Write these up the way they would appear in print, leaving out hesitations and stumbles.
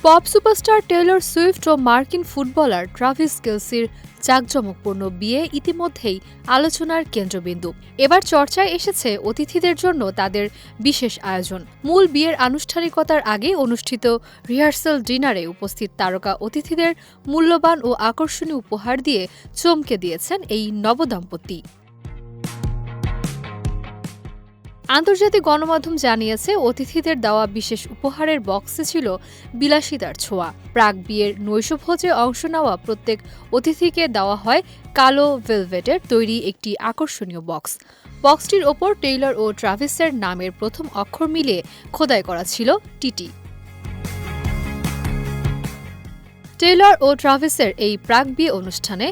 Pop superstar Taylor Swift ও মার্কিন footballer Travis কেলসির জাঁকজমকপূর্ণ বিয়ে ইতিমধ্যেই আলোচনার কেন্দ্রবিন্দু। এবার চর্চায় এসেছে অতিথিদের জন্য তাদের বিশেষ আয়োজন। মূল বিয়ের আনুষ্ঠানিকতার আগে অনুষ্ঠিত রিহার্সাল ডিনারে উপস্থিত তারকা অতিথিদের মূল্যবান ও আকর্ষণীয় উপহার দিয়ে চমকে দিয়েছেন এই নবদম্পতি। আন্তর্জাতিক গণমাধ্যম জানিয়েছে, অতিথিদের দেওয়া বিশেষ উপহারের বক্সে ছিল বিলাসিতার ছোঁয়া। প্রাক বিয়ের নৈশভোজে অংশ নেওয়া প্রত্যেক অতিথিকে দেওয়া হয় কালো ভেলভেটের তৈরি একটি আকর্ষণীয় বক্স। বক্সটির ওপর টেইলর ও ট্রাভিসের নামের প্রথম অক্ষর মিলিয়ে খোদাই করা ছিল টিটি। টেইলর ও ট্রাভিসের এই প্রাক বিয়ে অনুষ্ঠানে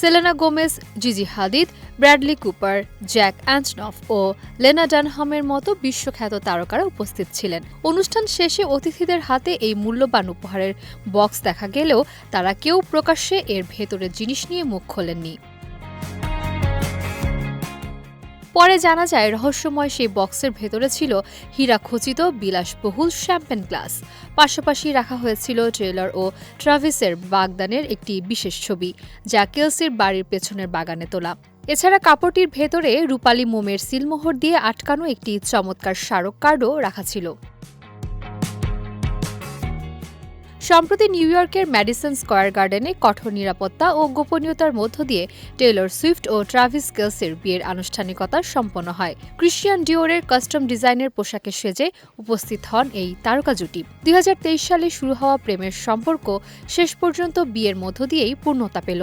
Selena Gomez, Gigi Hadid, Bradley Cooper, Jack Antonoff ও লেনা ডানহামের মতো বিশ্বখ্যাত তারকারা উপস্থিত ছিলেন। অনুষ্ঠান শেষে অতিথিদের হাতে এই মূল্যবান উপহারের বক্স দেখা গেলেও তারা কেউ প্রকাশ্যে এর ভেতরের জিনিস নিয়ে মুখ খোলেননি। পরে জানা যায়, রহস্যময় সেই বক্সের ভেতরে ছিল হীরাখচিত বিলাসবহুল শ্যাম্পেন গ্লাস। পাশাপাশি রাখা হয়েছিল টেইলর ও ট্রাভিসের বাগদানের একটি বিশেষ ছবি, যা কেলসির বাড়ির পেছনের বাগানে তোলা। এছাড়া কাপড়টির ভেতরে রূপালী মোমের সিলমোহর দিয়ে আটকানো একটি চমৎকার স্মারক কার্ডও রাখা ছিল। সম্প্রতি নিউ ইয়র্কের ম্যাডিসন স্কয়ার গার্ডেনে কঠোর নিরাপত্তা ও গোপনীয়তার মধ্য দিয়ে টেইলর সুইফট ও ট্রাভিস কেলসির বিয়ের আনুষ্ঠানিকতা সম্পন্ন হয়। ক্রিশ্চিয়ান ডিওরের কাস্টম ডিজাইনের পোশাকে সেজে উপস্থিত হন এই তারকা জুটি। 2023 সালে শুরু হওয়া প্রেমের সম্পর্ক শেষ পর্যন্ত বিয়ের মধ্য দিয়েই পূর্ণতা পেল।